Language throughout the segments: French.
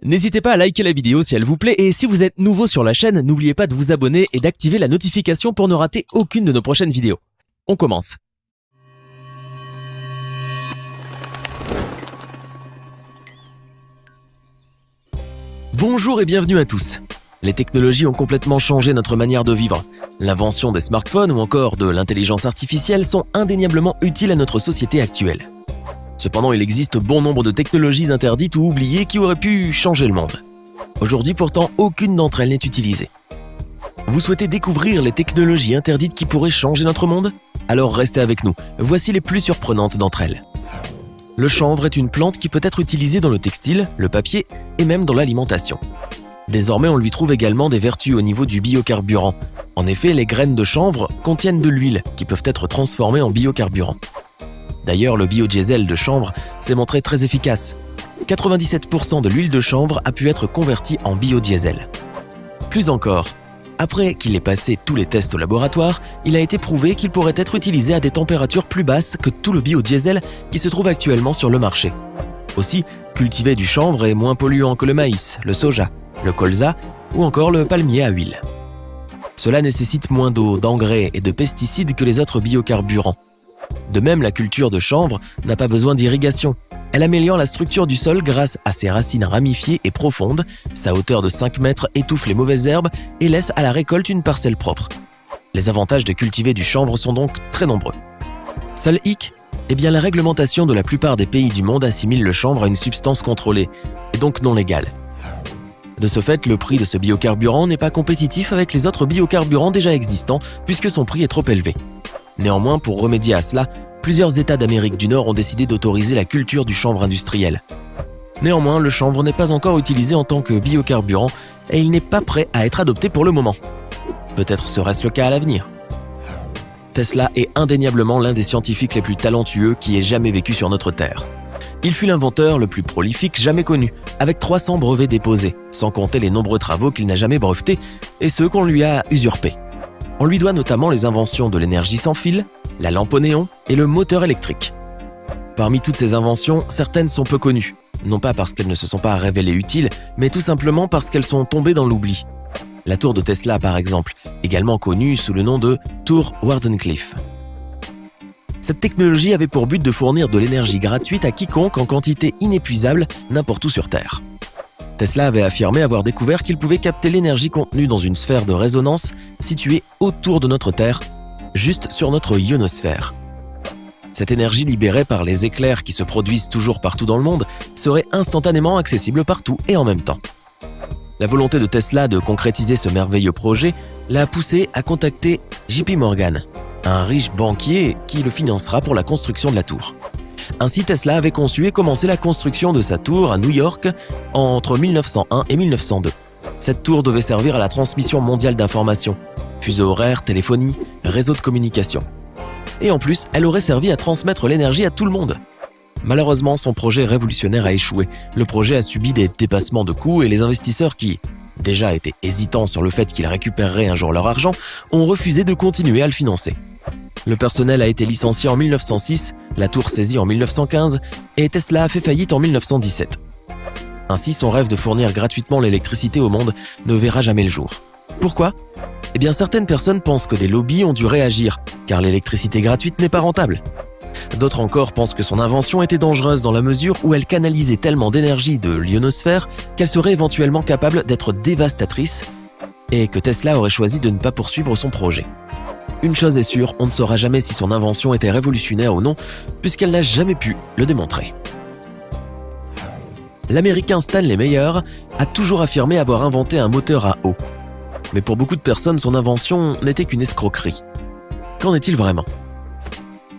N'hésitez pas à liker la vidéo si elle vous plaît et si vous êtes nouveau sur la chaîne, n'oubliez pas de vous abonner et d'activer la notification pour ne rater aucune de nos prochaines vidéos. On commence. Bonjour et bienvenue à tous. Les technologies ont complètement changé notre manière de vivre. L'invention des smartphones ou encore de l'intelligence artificielle sont indéniablement utiles à notre société actuelle. Cependant, il existe bon nombre de technologies interdites ou oubliées qui auraient pu changer le monde. Aujourd'hui, pourtant, aucune d'entre elles n'est utilisée. Vous souhaitez découvrir les technologies interdites qui pourraient changer notre monde? Alors restez avec nous, voici les plus surprenantes d'entre elles. Le chanvre est une plante qui peut être utilisée dans le textile, le papier et même dans l'alimentation. Désormais, on lui trouve également des vertus au niveau du biocarburant. En effet, les graines de chanvre contiennent de l'huile qui peuvent être transformées en biocarburant. D'ailleurs, le biodiesel de chanvre s'est montré très efficace. 97% de l'huile de chanvre a pu être convertie en biodiesel. Plus encore, après qu'il ait passé tous les tests au laboratoire, il a été prouvé qu'il pourrait être utilisé à des températures plus basses que tout le biodiesel qui se trouve actuellement sur le marché. Aussi, cultiver du chanvre est moins polluant que le maïs, le soja, le colza ou encore le palmier à huile. Cela nécessite moins d'eau, d'engrais et de pesticides que les autres biocarburants. De même, la culture de chanvre n'a pas besoin d'irrigation. Elle améliore la structure du sol grâce à ses racines ramifiées et profondes, sa hauteur de 5 mètres étouffe les mauvaises herbes et laisse à la récolte une parcelle propre. Les avantages de cultiver du chanvre sont donc très nombreux. Seul hic, la réglementation de la plupart des pays du monde assimile le chanvre à une substance contrôlée, et donc non légale. De ce fait, le prix de ce biocarburant n'est pas compétitif avec les autres biocarburants déjà existants puisque son prix est trop élevé. Néanmoins, pour remédier à cela, plusieurs États d'Amérique du Nord ont décidé d'autoriser la culture du chanvre industriel. Néanmoins, le chanvre n'est pas encore utilisé en tant que biocarburant et il n'est pas prêt à être adopté pour le moment. Peut-être serait-ce le cas à l'avenir. Tesla est indéniablement l'un des scientifiques les plus talentueux qui ait jamais vécu sur notre Terre. Il fut l'inventeur le plus prolifique jamais connu, avec 300 brevets déposés, sans compter les nombreux travaux qu'il n'a jamais brevetés et ceux qu'on lui a usurpés. On lui doit notamment les inventions de l'énergie sans fil, la lampe au néon et le moteur électrique. Parmi toutes ces inventions, certaines sont peu connues, non pas parce qu'elles ne se sont pas révélées utiles, mais tout simplement parce qu'elles sont tombées dans l'oubli. La tour de Tesla par exemple, également connue sous le nom de tour Wardenclyffe. Cette technologie avait pour but de fournir de l'énergie gratuite à quiconque en quantité inépuisable n'importe où sur Terre. Tesla avait affirmé avoir découvert qu'il pouvait capter l'énergie contenue dans une sphère de résonance située autour de notre Terre, juste sur notre ionosphère. Cette énergie libérée par les éclairs qui se produisent toujours partout dans le monde serait instantanément accessible partout et en même temps. La volonté de Tesla de concrétiser ce merveilleux projet l'a poussé à contacter JP Morgan, un riche banquier qui le financera pour la construction de la tour. Ainsi, Tesla avait conçu et commencé la construction de sa tour à New York entre 1901 et 1902. Cette tour devait servir à la transmission mondiale d'informations, fuseaux horaires, téléphonie, réseaux de communication. Et en plus, elle aurait servi à transmettre l'énergie à tout le monde. Malheureusement, son projet révolutionnaire a échoué. Le projet a subi des dépassements de coûts et les investisseurs qui, déjà étaient hésitants sur le fait qu'ils récupéreraient un jour leur argent, ont refusé de continuer à le financer. Le personnel a été licencié en 1906, la tour saisie en 1915 et Tesla a fait faillite en 1917. Ainsi, son rêve de fournir gratuitement l'électricité au monde ne verra jamais le jour. Pourquoi ? Certaines personnes pensent que des lobbies ont dû réagir, car l'électricité gratuite n'est pas rentable. D'autres encore pensent que son invention était dangereuse dans la mesure où elle canalisait tellement d'énergie de l'ionosphère qu'elle serait éventuellement capable d'être dévastatrice et que Tesla aurait choisi de ne pas poursuivre son projet. Une chose est sûre, on ne saura jamais si son invention était révolutionnaire ou non, puisqu'elle n'a jamais pu le démontrer. L'Américain Stanley Meyer a toujours affirmé avoir inventé un moteur à eau. Mais pour beaucoup de personnes, son invention n'était qu'une escroquerie. Qu'en est-il vraiment ?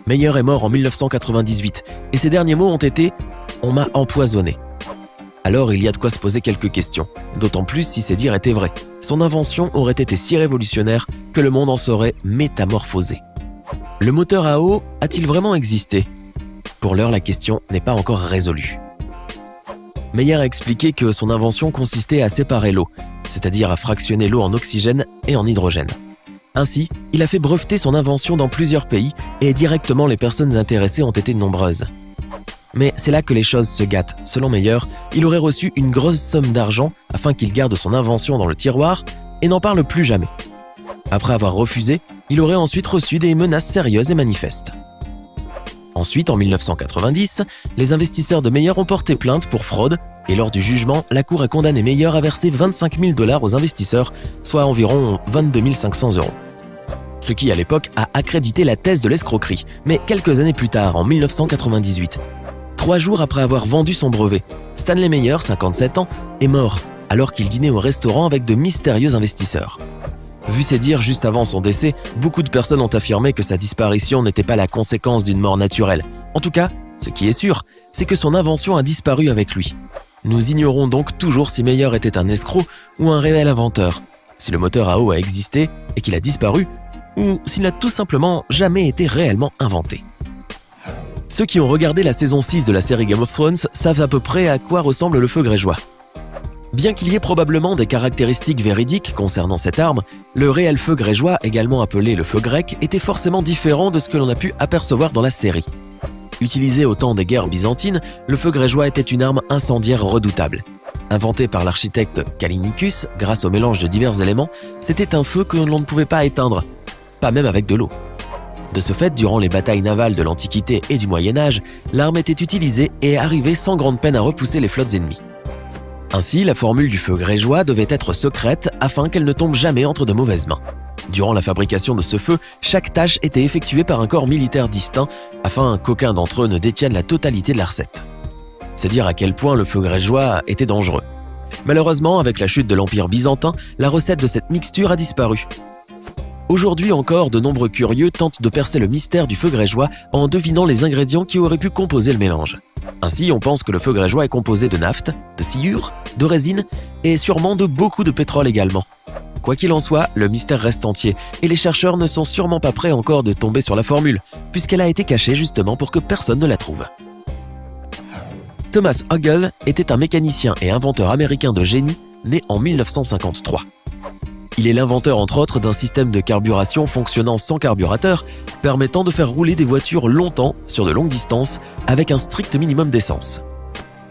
Meyer est mort en 1998, et ses derniers mots ont été « On m'a empoisonné ». Alors il y a de quoi se poser quelques questions, d'autant plus si ces dires étaient vrais. Son invention aurait été si révolutionnaire que le monde en serait métamorphosé. Le moteur à eau a-t-il vraiment existé ? Pour l'heure, la question n'est pas encore résolue. Meyer a expliqué que son invention consistait à séparer l'eau, c'est-à-dire à fractionner l'eau en oxygène et en hydrogène. Ainsi, il a fait breveter son invention dans plusieurs pays et directement les personnes intéressées ont été nombreuses. Mais c'est là que les choses se gâtent. Selon Meyer, il aurait reçu une grosse somme d'argent afin qu'il garde son invention dans le tiroir et n'en parle plus jamais. Après avoir refusé, il aurait ensuite reçu des menaces sérieuses et manifestes. Ensuite, en 1990, les investisseurs de Meyer ont porté plainte pour fraude et lors du jugement, la cour a condamné Meyer à verser 25 000 $ aux investisseurs, soit environ 22 500 €. Ce qui, à l'époque, a accrédité la thèse de l'escroquerie. Mais quelques années plus tard, en 1998, 3 jours après avoir vendu son brevet, Stanley Meyer, 57 ans, est mort alors qu'il dînait au restaurant avec de mystérieux investisseurs. Vu ses dires juste avant son décès, beaucoup de personnes ont affirmé que sa disparition n'était pas la conséquence d'une mort naturelle. En tout cas, ce qui est sûr, c'est que son invention a disparu avec lui. Nous ignorons donc toujours si Meyer était un escroc ou un réel inventeur, si le moteur à eau a existé et qu'il a disparu, ou s'il n'a tout simplement jamais été réellement inventé. Ceux qui ont regardé la saison 6 de la série Game of Thrones savent à peu près à quoi ressemble le feu grégeois. Bien qu'il y ait probablement des caractéristiques véridiques concernant cette arme, le réel feu grégeois, également appelé le feu grec, était forcément différent de ce que l'on a pu apercevoir dans la série. Utilisé au temps des guerres byzantines, le feu grégeois était une arme incendiaire redoutable. Inventé par l'architecte Callinicus grâce au mélange de divers éléments, c'était un feu que l'on ne pouvait pas éteindre, pas même avec de l'eau. De ce fait, durant les batailles navales de l'Antiquité et du Moyen-Âge, l'arme était utilisée et arrivait sans grande peine à repousser les flottes ennemies. Ainsi, la formule du feu grégeois devait être secrète afin qu'elle ne tombe jamais entre de mauvaises mains. Durant la fabrication de ce feu, chaque tâche était effectuée par un corps militaire distinct afin qu'aucun d'entre eux ne détienne la totalité de la recette. C'est dire à quel point le feu grégeois était dangereux. Malheureusement, avec la chute de l'Empire byzantin, la recette de cette mixture a disparu. Aujourd'hui encore, de nombreux curieux tentent de percer le mystère du feu grégeois en devinant les ingrédients qui auraient pu composer le mélange. Ainsi, on pense que le feu grégeois est composé de nafte, de sciure, de résine et sûrement de beaucoup de pétrole également. Quoi qu'il en soit, le mystère reste entier et les chercheurs ne sont sûrement pas prêts encore de tomber sur la formule, puisqu'elle a été cachée justement pour que personne ne la trouve. Thomas Hoggle était un mécanicien et inventeur américain de génie né en 1953. Il est l'inventeur entre autres d'un système de carburation fonctionnant sans carburateur, permettant de faire rouler des voitures longtemps sur de longues distances avec un strict minimum d'essence.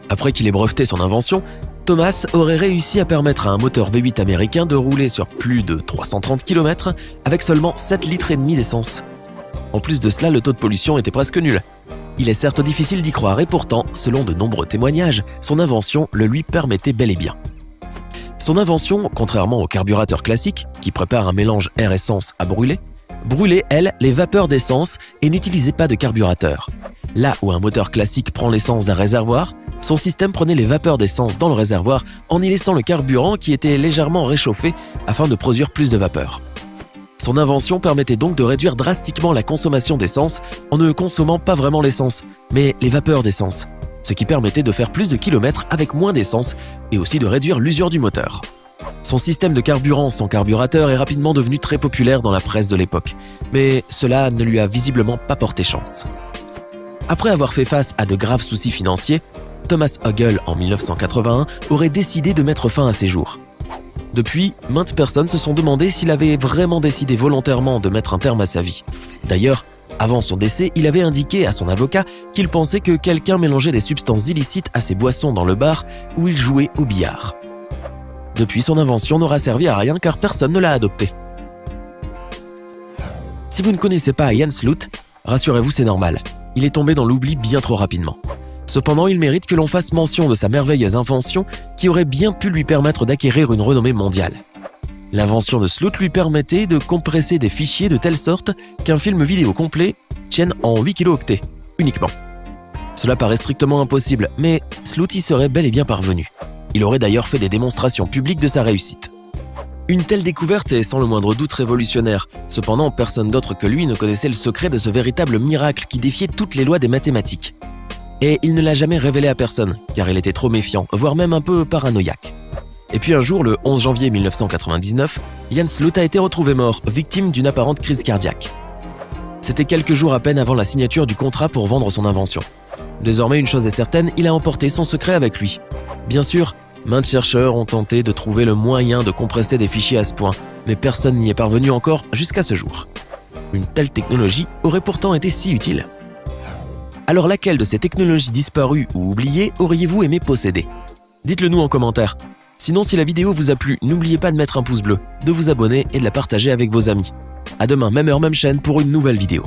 Après qu'il ait breveté son invention, Thomas aurait réussi à permettre à un moteur V8 américain de rouler sur plus de 330 km avec seulement 7,5 litres d'essence. En plus de cela, le taux de pollution était presque nul. Il est certes difficile d'y croire et pourtant, selon de nombreux témoignages, son invention le lui permettait bel et bien. Son invention, contrairement au carburateur classique, qui prépare un mélange air-essence à brûler, brûlait, elle, les vapeurs d'essence et n'utilisait pas de carburateur. Là où un moteur classique prend l'essence d'un réservoir, son système prenait les vapeurs d'essence dans le réservoir en y laissant le carburant qui était légèrement réchauffé afin de produire plus de vapeur. Son invention permettait donc de réduire drastiquement la consommation d'essence en ne consommant pas vraiment l'essence, mais les vapeurs d'essence, ce qui permettait de faire plus de kilomètres avec moins d'essence et aussi de réduire l'usure du moteur. Son système de carburant sans carburateur est rapidement devenu très populaire dans la presse de l'époque, mais cela ne lui a visiblement pas porté chance. Après avoir fait face à de graves soucis financiers, Thomas Hoggle, en 1981, aurait décidé de mettre fin à ses jours. Depuis, maintes personnes se sont demandé s'il avait vraiment décidé volontairement de mettre un terme à sa vie. D'ailleurs, avant son décès, il avait indiqué à son avocat qu'il pensait que quelqu'un mélangeait des substances illicites à ses boissons dans le bar où il jouait au billard. Depuis, son invention n'aura servi à rien car personne ne l'a adoptée. Si vous ne connaissez pas Ian Sloot, rassurez-vous, c'est normal. Il est tombé dans l'oubli bien trop rapidement. Cependant, il mérite que l'on fasse mention de sa merveilleuse invention qui aurait bien pu lui permettre d'acquérir une renommée mondiale. L'invention de Sloot lui permettait de compresser des fichiers de telle sorte qu'un film vidéo complet tienne en 8 kilooctets, uniquement. Cela paraît strictement impossible, mais Sloot y serait bel et bien parvenu. Il aurait d'ailleurs fait des démonstrations publiques de sa réussite. Une telle découverte est sans le moindre doute révolutionnaire. Cependant, personne d'autre que lui ne connaissait le secret de ce véritable miracle qui défiait toutes les lois des mathématiques. Et il ne l'a jamais révélé à personne, car il était trop méfiant, voire même un peu paranoïaque. Et puis un jour, le 11 janvier 1999, Ian Sloot a été retrouvé mort, victime d'une apparente crise cardiaque. C'était quelques jours à peine avant la signature du contrat pour vendre son invention. Désormais, une chose est certaine, il a emporté son secret avec lui. Bien sûr, maintes chercheurs ont tenté de trouver le moyen de compresser des fichiers à ce point, mais personne n'y est parvenu encore jusqu'à ce jour. Une telle technologie aurait pourtant été si utile. Alors laquelle de ces technologies disparues ou oubliées auriez-vous aimé posséder? Dites-le nous en commentaire. Sinon, si la vidéo vous a plu, n'oubliez pas de mettre un pouce bleu, de vous abonner et de la partager avec vos amis. À demain, même heure, même chaîne pour une nouvelle vidéo.